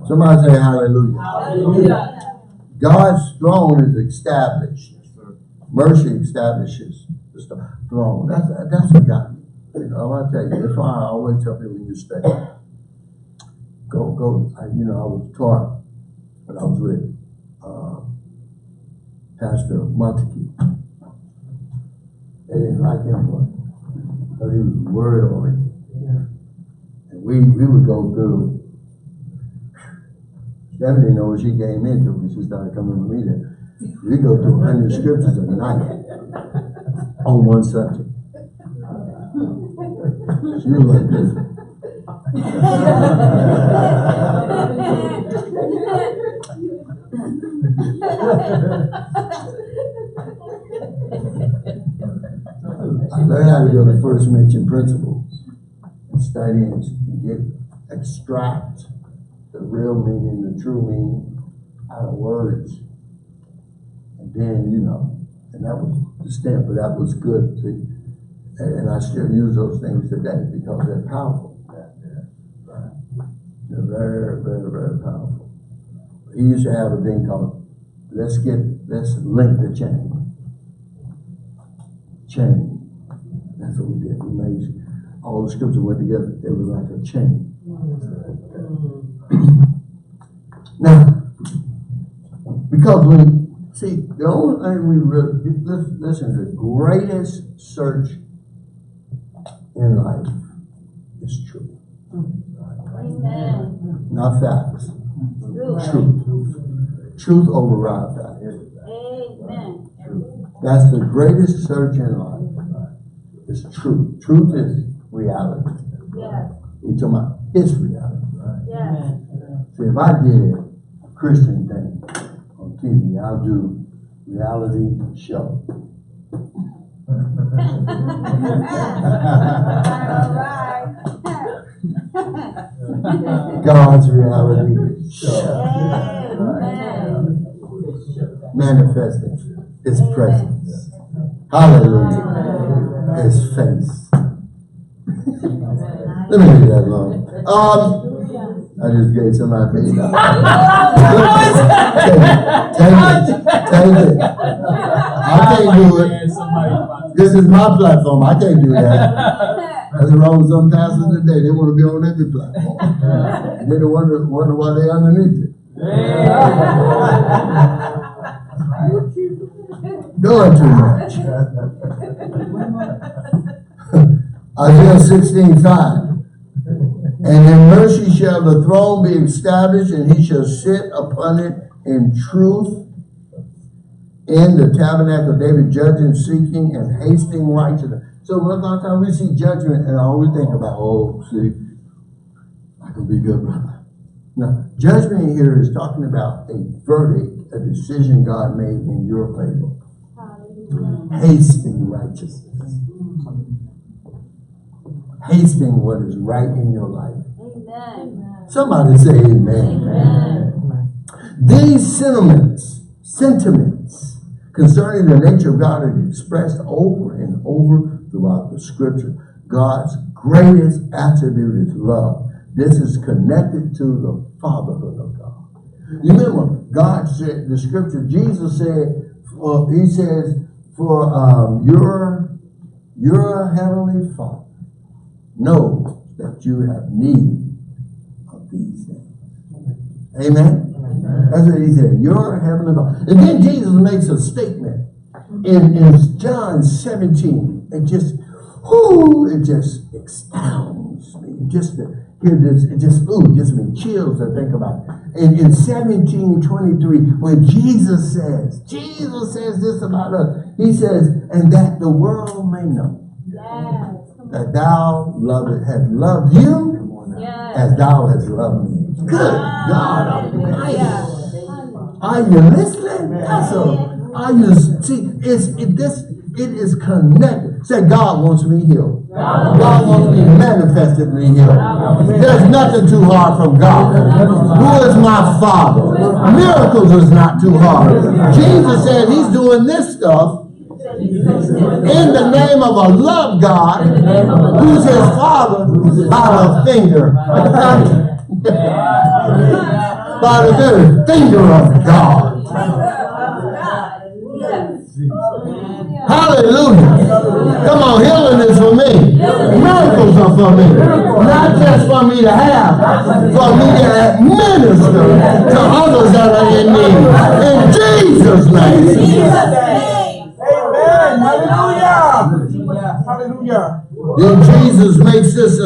Somebody say hallelujah. Hallelujah. God's throne is established. Mercy establishes the throne. That's what got me. You know, I'm gonna tell you. That's why I always tell people when you study, go. I was taught when I was with Pastor Montague. They didn't like him, but he was word oriented. And we would go through. Stephanie knows she came into when she started coming with me there. We go through 100 scriptures a night on one subject. She was like this. I learned how to go to first mention principles and study and extract the real meaning, the true meaning out of words. And then, and that was the stamp, but that was good. See? And I still use those things today because they're powerful. They're very, very, very powerful. He used to have a thing called, let's link the chain. Chain. That's what we did. We made all the scriptures went together. It was like a chain. Now, because the only thing we really, listen, the greatest search in life is truth. Amen. Not facts. Truth. Truth overrides facts. Amen. That's the greatest search in life. It's truth. Truth is reality. Yes. We're talking about His reality. Yes. See, if I did a Christian thing on TV, I'll do reality show. All right. God's reality show. Amen. Manifesting His presence. Hallelujah. His face. Let me leave that alone. I just gave somebody $1 million. Take it. I can't do it. This is my platform. I can't do that. That's wrong with some pastors today. They want to be on every platform. And then they wonder why they're underneath it. Doing too much. Isaiah 16:5. And in mercy shall the throne be established, and He shall sit upon it in truth, in the tabernacle of David, judging, seeking, and hasting righteousness. So one time we see judgment, and all we think about, I can be good, brother. No, judgment here is talking about a verdict, a decision God made in your favor. Hasting righteousness. Hasting what is right in your life. Amen. Somebody say amen. Amen. These sentiments concerning the nature of God are expressed over and over throughout the scripture. God's greatest attribute is love. This is connected to the fatherhood of God. You remember, God said, the scripture, Jesus said, He says, for your heavenly Father knows that you have need of these things. Amen? That's what He said. Your heavenly Father. And then Jesus makes a statement in John 17. It just astounds me. Just to hear this, it just gives me chills to think about it. In 17:23, when Jesus says this about us, He says, and that the world may know that thou hast loved you as thou hast loved me. Good God Almighty. Are you listening? It is connected. Say, God wants me healed. God wants me manifestedly healed. There's nothing too hard from God. Who is my Father? Miracles is not too hard. Jesus said He's doing this stuff in the name of a love God who's His Father by a finger. by the very finger of God. Hallelujah. Come on, healing is for me. Miracles are for me. Not just for me to have, for me to administer to others that are in need. In Jesus' name. Amen. Hallelujah. Hallelujah. Then Jesus makes this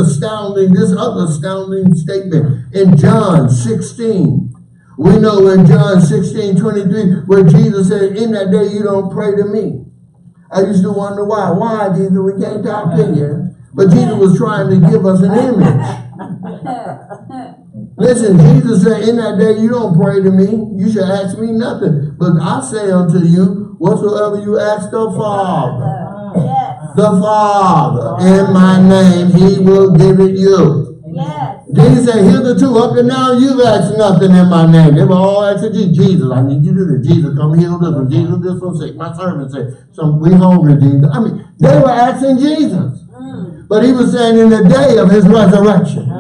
other astounding statement in John 16. We know in John 16:23 where Jesus said, in that day you don't pray to me. I used to wonder why. Why, Jesus? We can't talk to you. But Jesus was trying to give us an image. Listen, Jesus said, in that day you don't pray to me. You should ask me nothing. But I say unto you, whatsoever you ask the Father, in my name, he will give it you. Then he said, hitherto, up to now, you've asked nothing in my name. They were all asking Jesus, I need you to do this. Jesus, come heal this one. Jesus, this one sick. My servant said, we hungry, Jesus. I mean, they were asking Jesus. But he was saying in the day of his resurrection.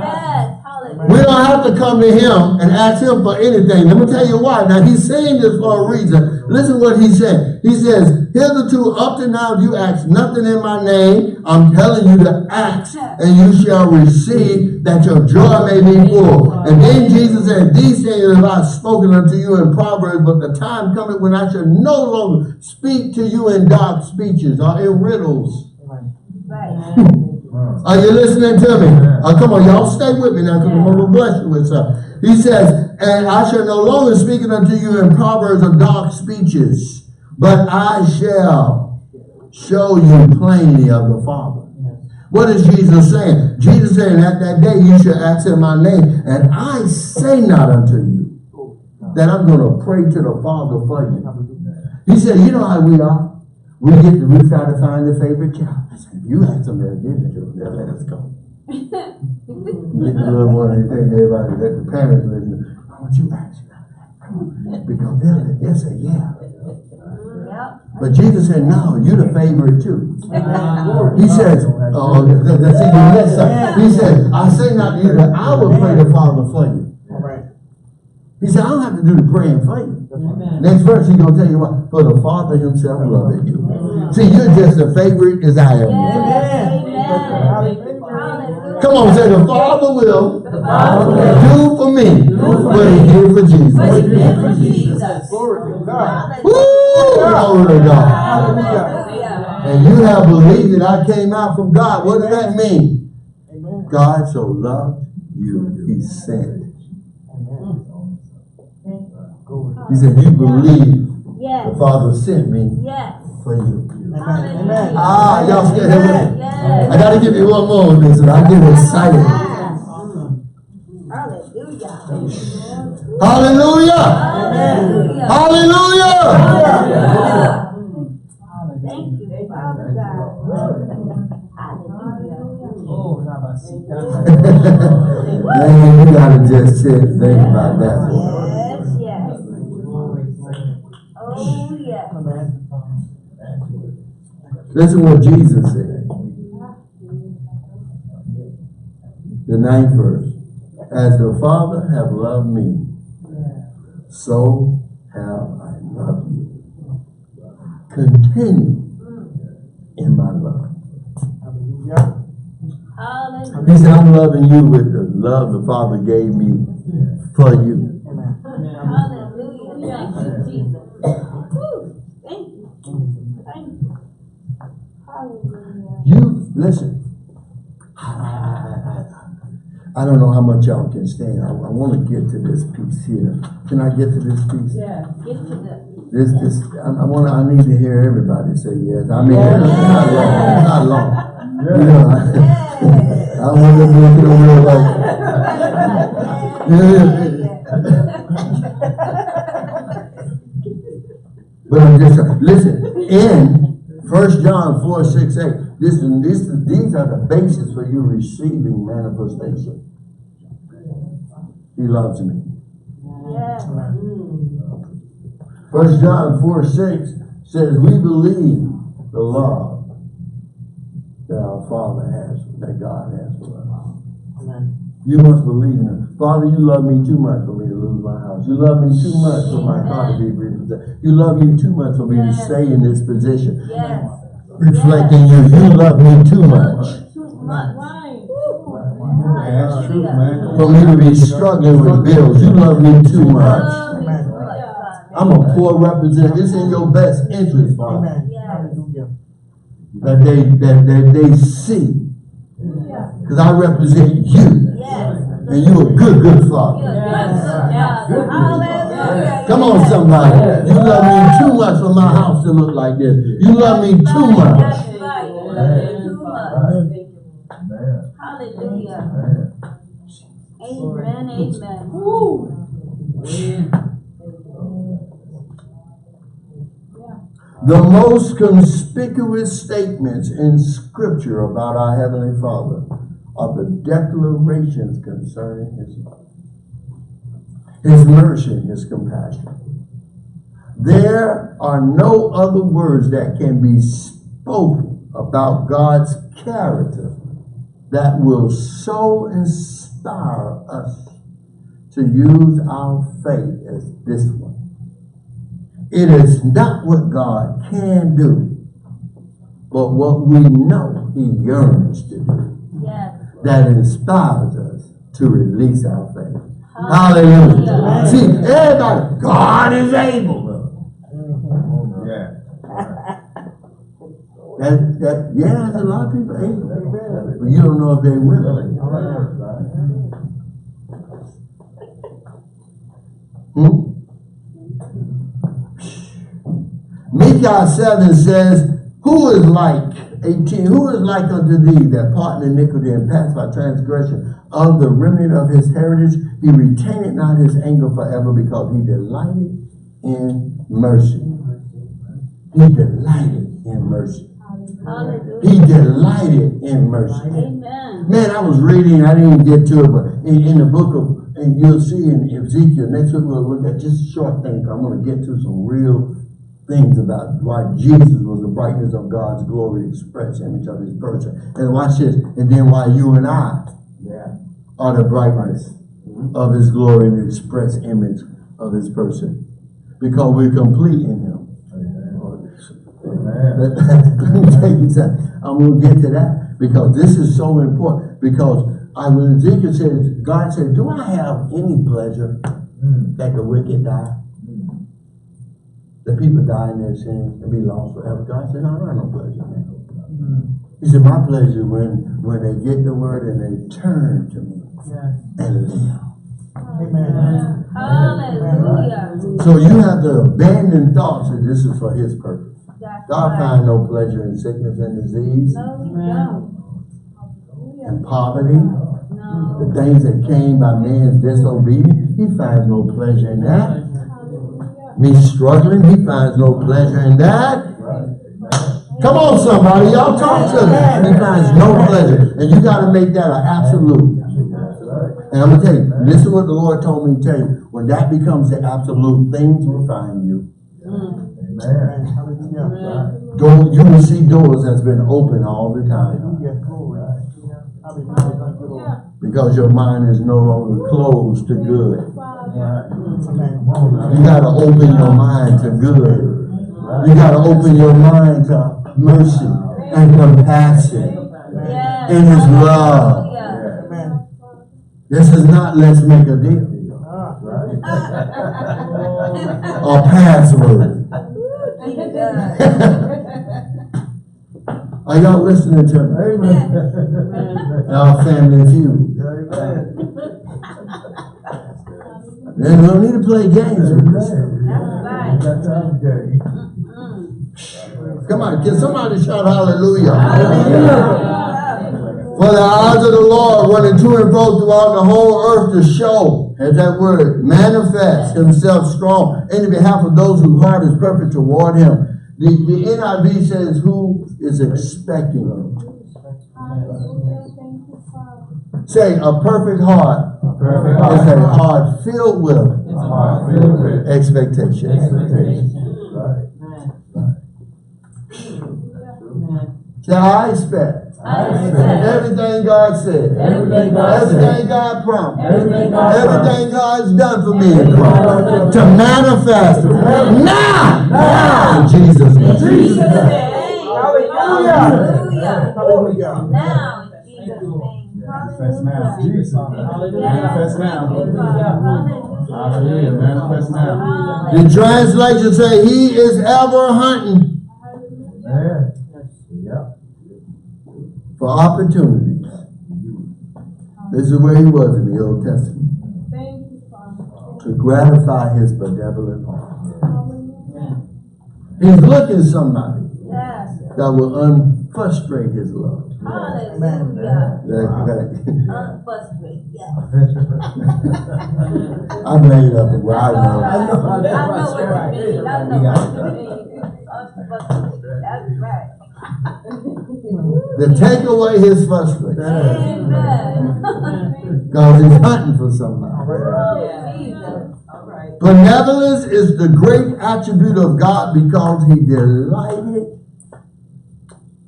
We don't have to come to him and ask him for anything. Let me tell you why. Now, he's saying this for a reason. Listen what he said. He says, hitherto, up to now, you ask nothing in my name. I'm telling you to ask, and you shall receive, that your joy may be full. And then Jesus said, these things have I spoken unto you in Proverbs, but the time cometh when I shall no longer speak to you in dark speeches or in riddles. Are you listening to me? Come on, y'all stay with me now, because I'm going to bless you with something. He says, and I shall no longer speak unto you in proverbs or dark speeches, but I shall show you plainly of the Father. What is Jesus saying? Jesus saying, at that day you shall ask in my name, and I say not unto you that I'm going to pray to the Father for you. He said, you know how we are. We try to find the favorite child. I said, you ask them, they'll give it to them. They'll let us go. Get the little one, and think everybody, let the parents listen. Why don't you ask? Because they'll say, yeah. But Jesus said, no, you're the favorite too. He says, he said, I say not to you that I will pray the Father for you. He said, I don't have to do the praying for you. Next verse, he's going to tell you what. For the Father himself loveth you. See, you're just a favorite as I am. Come on, say the Father will do for me what he did for Jesus. Glory to God. Glory to God. And you have believed that I came out from God. What does that mean? God so loved you, he sent. He said, you believe the Father sent me for you. Amen. Y'all scared of me? I got to give you one more of this, and I get excited. Hallelujah. Hallelujah. Hallelujah. Thank you, Father God. Man, you got to just sit and think about that. Listen what Jesus said. The 9th verse. As the Father hath loved me, so have I loved you. Continue in my love. He said, I'm loving you with the love the Father gave me for you. Hallelujah. Thank you, Jesus. Thank you. Thank you. You listen. I don't know how much y'all can stand. I want to get to this piece here. Can I get to this piece? Yeah, get to the. This. I need to hear everybody say yes. I mean, not long. You know, I want to look it over like. But I'm just listen. In 1 John 4:6-8. These are the basis for you receiving manifestation. He loves me. Yeah. 1 John 4:6 says, we believe the love that our Father has, that God has for us. You must believe in it. Father, you love me too much for me to lose my house. You love me too much for my car to be repossessed. You love me too much for me to stay in this position. Yes. Reflecting you. You love me too much. Too much. That's true, man. For me to be struggling with bills. You love me too much. I'm a poor representative. It's in your best interest, Father. That they see. Because I represent you. And you're a good father. Come on, somebody. You love me too much for my house to look like this. You love me too much. Hallelujah. Amen. Amen. Woo. The most conspicuous statements in Scripture about our Heavenly Father are the declarations concerning His love, His mercy, and His compassion. There are no other words that can be spoken about God's character that will so inspire us to use our faith as this one. It is not what God can do, but what we know He yearns to do. Yes. That inspires us to release our faith. Hallelujah. See, everybody, God is able. Yeah. There's a lot of people able, but you don't know if they will. Micah 7 says, who is like 18? Who is like unto thee that pardon iniquity and pass by transgression of the remnant of his heritage? He retaineth not his anger forever, because he delighted in mercy. He delighted in mercy. Hallelujah. He delighted in mercy. Amen. Man, I was reading, I didn't get to it, but in the book of, and you'll see in Ezekiel, next week we'll look at just a short thing. I'm going to get to some real things about why Jesus was the brightness of God's glory, express image of His person. And watch this, and then why you and I are the brightness of His glory and express image of His person. Because we're complete in Him. Let me tell you something. I'm going to get to that because this is so important. Because when Ezekiel says, God said, do I have any pleasure that the wicked die? The people die in their sins and be lost forever. God said, no, I don't have no pleasure. He said, my pleasure when they get the word and they turn to me and live. Amen. Hallelujah. So you have to abandon thoughts that this is for His purpose. God finds no pleasure in sickness and disease. No, we don't. And poverty. No. The things that came by man's disobedience. He finds no pleasure in that. Me struggling, He finds no pleasure in that. Come on, somebody, y'all talk to me. He finds no pleasure. And you got to make that an absolute. And I'm going to tell you, this is what the Lord told me to tell you. When that becomes the absolute, things will find you. Amen. You will see doors that's been open all the time. Because your mind is no longer closed to good. You got to open your mind to good. You got to open your mind to mercy and compassion and His love. This is not let's make a deal. Or password. Are y'all listening to me? Our family feud. There's no need to play games with this. Come on, can somebody shout hallelujah? For the eyes of the Lord running to and fro throughout the whole earth to show, as that word, manifest Himself strong in behalf of those whose heart is perfect toward Him. The NIV says, who is expecting Him. Say, a perfect heart is a heart filled with expectation. Say, I expect Everything God said. Everything God said. Everything God promised. Everything God Everything God's done for me in Christ. To manifest now. In Jesus' name. Jesus' name. Hallelujah. Hallelujah. Now in Jesus' name. Manifest now. Jesus. Manifest Manifest now. Hallelujah. Manifest now. The translation say he is ever hunting for opportunities. This is where he was in the Old Testament. To gratify his benevolent heart. He's looking somebody that will unfrustrate his love. Hallelujah. Unfrustrated. Yes. I made up a word. I know. I know what you mean. I know what you mean. Unfrustrated. That's right. To take away his frustration. Amen. Because he's hunting for somebody. Oh, Jesus. All right. Benevolence is the great attribute of God because he delighted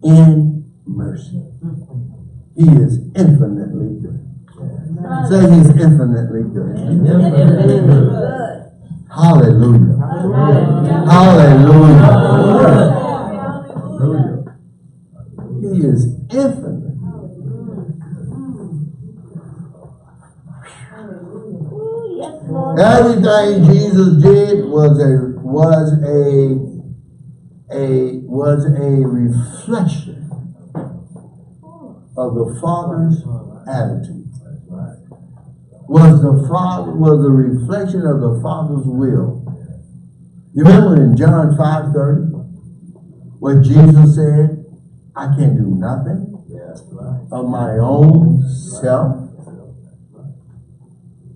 in mercy. He is infinitely good. Say he's infinitely good. Infinitely good. Hallelujah. Hallelujah. He is infinite. Ooh, yes, Lord. Everything Jesus did was a reflection of the Father's attitude. Was a reflection of the Father's will. You remember in John 5:30, where Jesus said, I can do nothing of my own self.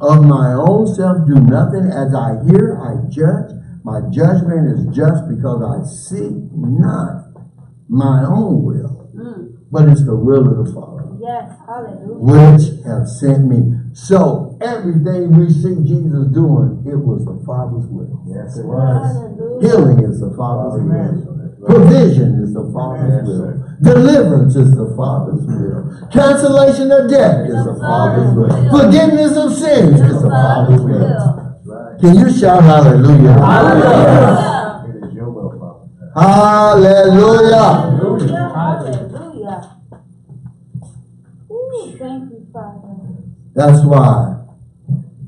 Of my own self do nothing. As I hear, I judge. My judgment is just because I seek not my own will, but it's the will of the Father. Yes, hallelujah. Which have sent me. So everything we see Jesus doing, it was the Father's will. Yes, it was. Hallelujah. Healing is the Father's will. Provision is the Father's will. Deliverance is the Father's will. Cancellation of debt is the Father's will. Forgiveness of sins is the Father's will. Can you shout hallelujah? Hallelujah. It is your will, Father. Hallelujah. Hallelujah. Ooh, thank you, Father. That's why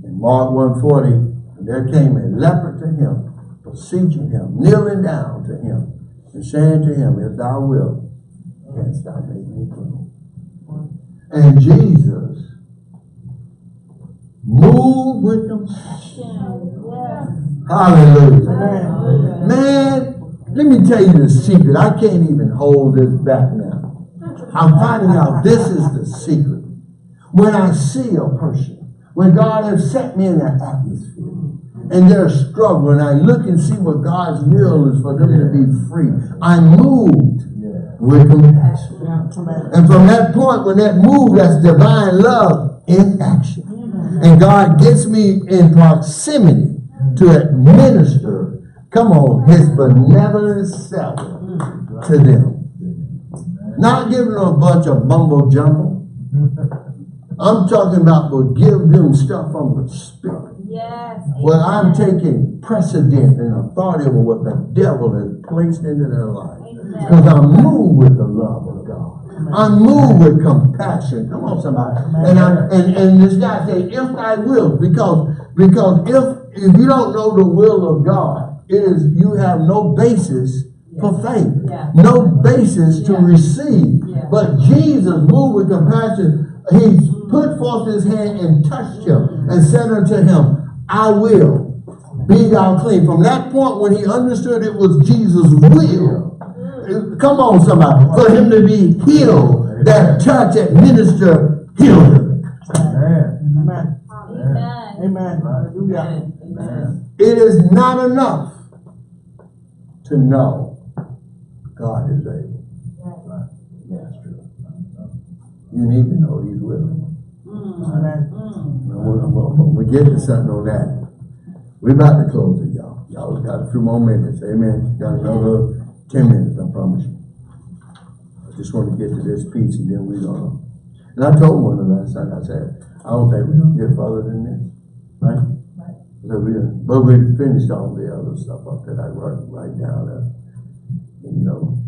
in Mark 1:40, there came a leper to him, beseeching him, kneeling down to him, and saying to him, if thou wilt, canst thou make me clean? And Jesus moved with compassion. Yes. Hallelujah. Man, let me tell you the secret. I can't even hold this back now. I'm finding out this is the secret. When I see a person, when God has set me in that atmosphere, and they're struggling, I look and see what God's will is for them to be free. I'm moved with compassion. And from that point, when that move, that's divine love in action. And God gets me in proximity to administer, come on, his benevolent self to them. Not giving them a bunch of mumbo jumbo. I'm talking about will give them stuff from the Spirit. Yes. Well, I'm taking precedent and authority over what the devil has placed into their life. Because I'm moved with the love of God. I'm moved with compassion. Come on, somebody. And this guy said, if I will, because if you don't know the will of God, you have no basis for faith. No basis to receive. But Jesus moved with compassion. He put forth his hand and touched him and said unto him, I will be thou clean. From that point when he understood it was Jesus' will, come on somebody, for him to be healed, that touch, that minister, healed him. Amen. Amen. Amen. It is not enough to know God is able. Yes, true. You need to know he's willing. Amen. We get to something on that. We're about to close it, y'all. Y'all got a few more minutes. Amen. Got another 10 minutes, I promise you. Just want to get to this piece and then we're gonna. And I told one of them last night, I said, I don't think we're gonna get further than this, right? So but we finished all the other stuff up that I wrote right down there. And, you know,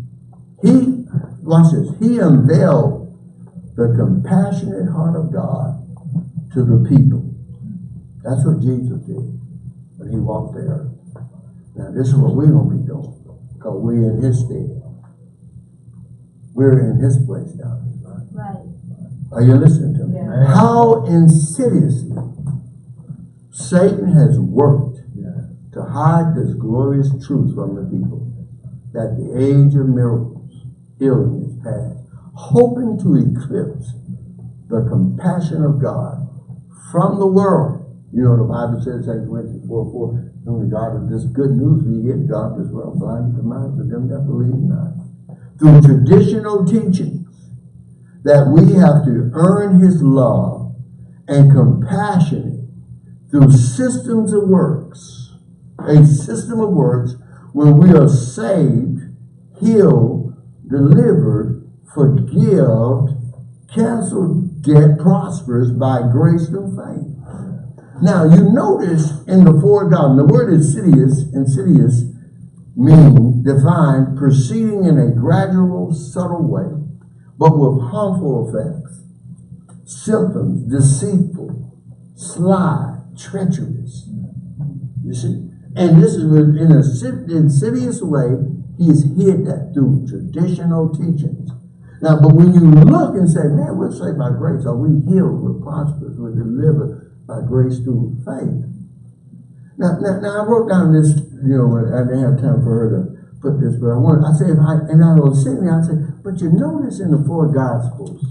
watch this, he unveiled the compassionate heart of God to the people. That's what Jesus did when he walked the earth. Now this is what we're going to be doing, because we're in his stead. We're in his place now. Right. Are you listening to me? Yeah. How insidiously Satan has worked to hide this glorious truth from the people, that the age of miracles, healing is past, hoping to eclipse the compassion of God from the world. You know, the Bible says, 2 Corinthians 4:4, only God of this good news we hid God this world, blinded the minds of them that believe not. Through traditional teachings, that we have to earn his love and compassion through systems of works. A system of works when we are saved, healed, delivered, forgiven, canceled debt, prosperous by grace through faith. Now you notice in the four gospels, the word insidious means defined proceeding in a gradual, subtle way, but with harmful effects, symptoms, deceitful, sly, treacherous. You see? And this is in an insidious way, he has hid that through traditional teachings. Now, but when you look and say, man, we're saved by grace, are we healed, we're prosperous, we're delivered by grace through faith. Now I wrote down this, you know, I didn't have time for her to put this, but I was sitting there, I said, but you notice in the four gospels,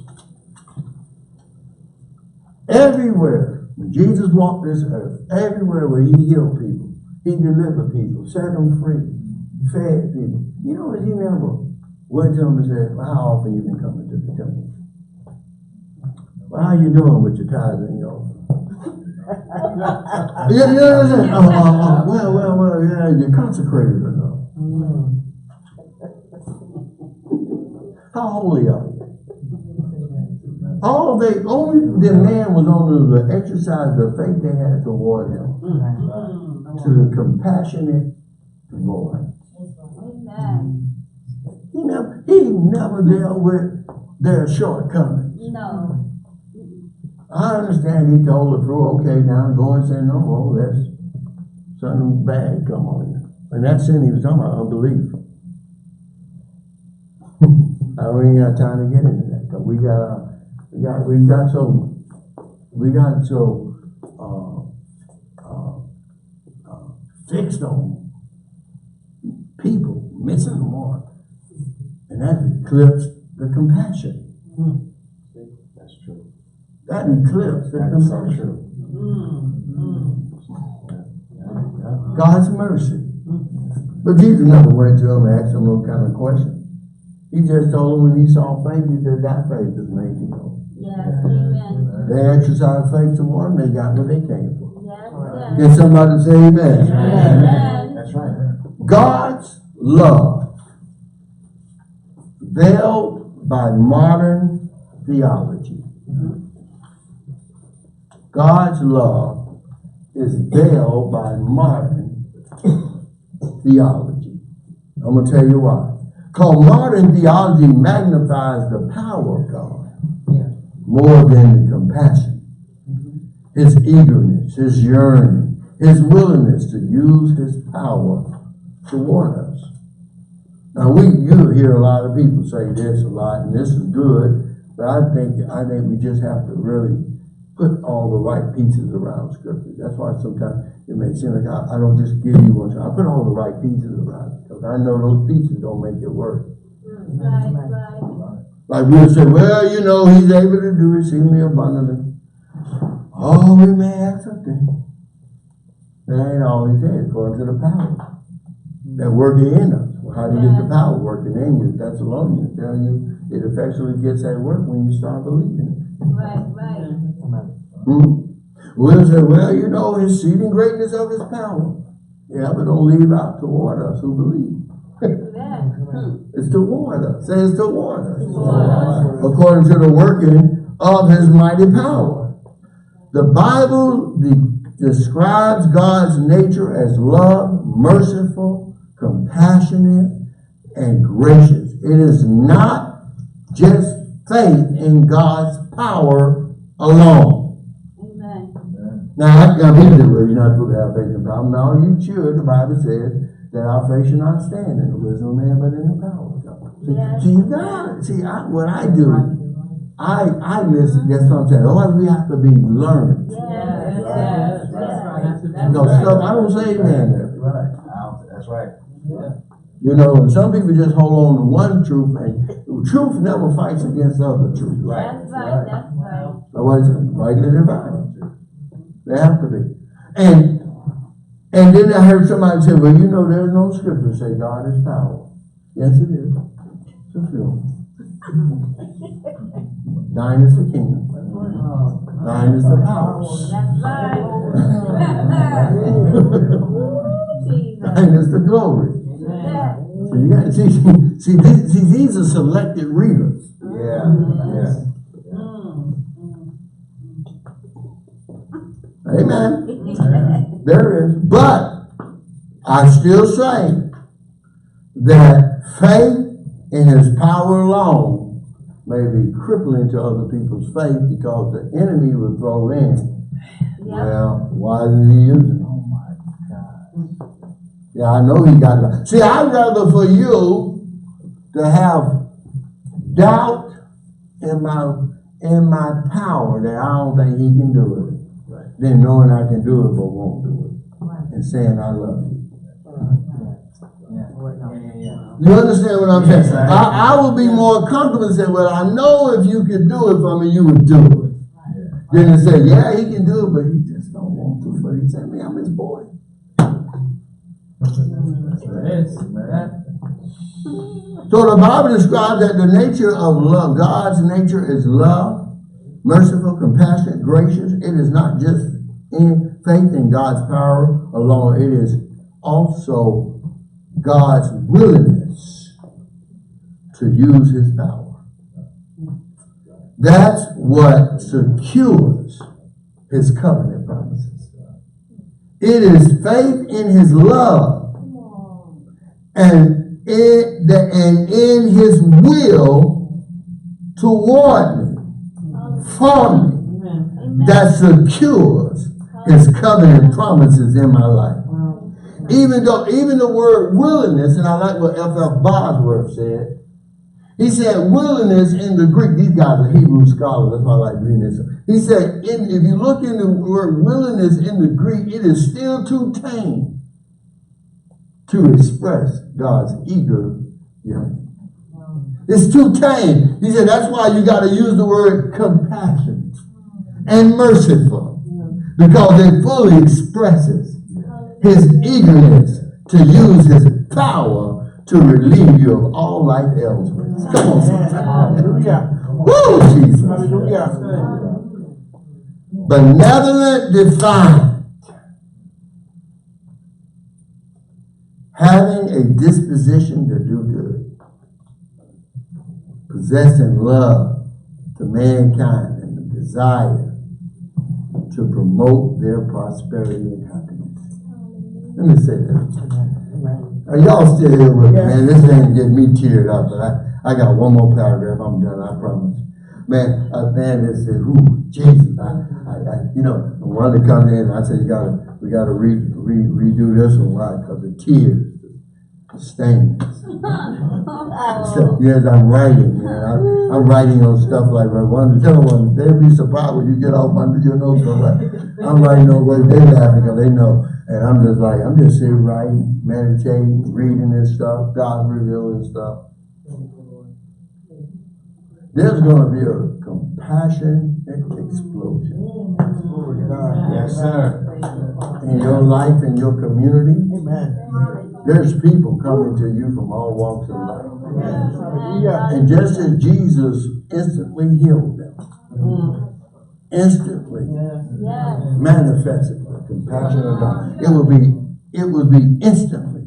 everywhere, when Jesus walked this earth, everywhere where he healed people, he delivered people, set them free, fed people. You know, he never went to them and said, well, how often you been coming to the temple? Well, how you doing with your tithes and your offering? You know what I'm saying? Well, yeah, you're consecrated or not. How holy are you? Only the man was on the exercise the faith they had toward him. To the compassionate Lord. Amen. He never dealt with their shortcomings. No. I understand he told the crew, okay, now go and sin no more, that's something bad come on you. And that sin he was talking about, unbelief. I ain't got time to get into that, because we got so fixed on people missing the mark, and that eclipsed the compassion. That's true. That eclipsed the compassion. God's mercy. But Jesus never went to him and asked him no kind of question. He just told him when he saw faith, he said, that faith is made you whole. Yes, amen. They exercised faith to one, they got what they came for. Yes, Can somebody say amen? Amen. That's right. God's love, veiled by modern theology. God's love is veiled by modern theology. I'm going to tell you why. Because modern theology magnifies the power of God more than the compassion, his eagerness, his yearning, his willingness to use his power toward us. Now you hear a lot of people say this a lot, and this is good, but I think we just have to really put all the right pieces around Scripture. That's why sometimes it may seem like I don't just give you one. I put all the right pieces around it, because I know those pieces don't make it work. Right. Like we'll say, well, you know, he's able to do exceedingly abundantly. Oh, we may have something. That ain't all he said, according to the power that working in us. Well, how do you get the power working in you? Thessalonians tell you it effectually gets at work when you start believing it. Right. We'll say, well, you know, his exceeding greatness of his power. Yeah, but don't leave out toward us who believe. Amen. It's to warn us. Say it's to warn us. According to the working of his mighty power. The Bible describes God's nature as love, merciful, compassionate, and gracious. It is not just faith in God's power alone. Amen. Now, people say, well, you're not supposed to have faith in power. No, you should. The Bible says that our faith should not stand in the wisdom of man, but in the power of God. See, you got it. See, what I do, I listen. That's what I'm saying. Otherwise, we have to be learned. Yes. No, stuff, I don't say amen there. That's right. You know, some people just hold on to one truth, and truth never fights against other truth. That's right. Otherwise, rightly divided. They have to be. And then I heard somebody say, well, you know, there's no scripture say God is power. Yes, it is. It's a film. Thine is the kingdom. Thine is the power. That's right. Thine is the glory. So you got see, these are selected readers. Yeah. Amen. There is. But I still say that faith in his power alone may be crippling to other people's faith because the enemy will throw in. Well, why is he using it? Oh my God. Yeah, I know he got it. See, I'd rather for you to have doubt in my power that I don't think he can do it, than knowing I can do it but won't do it, and saying I love you. You understand what I'm saying? I would be more comfortable and say, well, I know if you could do it for me, you would do it. Then to say, yeah, he can do it, but he just don't want to. But he said, man, I'm his boy. So the Bible describes that the nature of love, God's nature is love, merciful, compassionate, gracious. It is not just in faith in God's power alone. It is also God's willingness to use his power. That's what secures his covenant promises. It is faith in his love and in his will toward me, for me, that secures his covenant promises in my life. Even the word willingness, and I like what F.F. Bosworth said. He said willingness in the Greek, these guys are Hebrew scholars, that's why I like reading this. He said, if you look in the word willingness in the Greek, it is still too tame to express God's eager yearning. It's too tame. He said, that's why you got to use the word compassionate and merciful, because it fully expresses his eagerness to use his power to relieve you of all life ailments. Come on, hallelujah. Woo, Jesus. Hallelujah. Benevolent, defiant, having a disposition to do good, possessing love to mankind and the desire to promote their prosperity and happiness. Let me say that. Are y'all still here with me? Man, this ain't getting me teared up, but I got one more paragraph. I'm done, I promise. Man, a man that said, "Ooh, Jesus!" You know, one that comes in, I said, we gotta redo this one, right? Because the tears, the stains. So, yes, I'm writing, man. I'm writing on stuff like they'll be surprised when you get off under your nose. I'm writing on what they laughing because they know. And I'm just sitting writing, meditating, reading this stuff, God revealing stuff. There's going to be a compassion explosion. Yes, sir. In your life, in your community. Amen. There's people coming to you from all walks of life. And just as Jesus instantly healed them, instantly manifested the compassion of God, it will be instantly.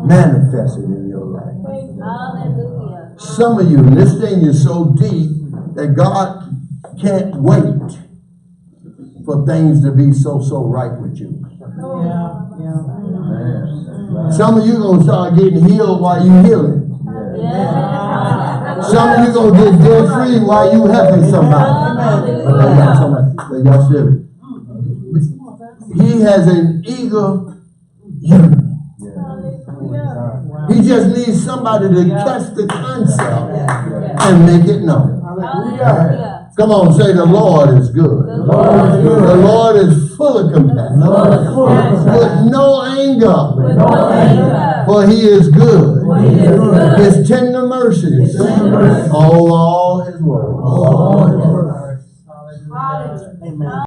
manifested in your life. Hallelujah. Some of you, and this thing is so deep that God can't wait for things to be so right with you. Some of you going to start getting healed while you healing. Some of you going to get debt free while you helping somebody. Y'all still. He has an eager you. He just needs somebody to catch the concept and make it known. Hallelujah. Come on, say the Lord is good. The Lord is full of compassion. With no anger. For he is good. His tender mercies over all his words. Amen.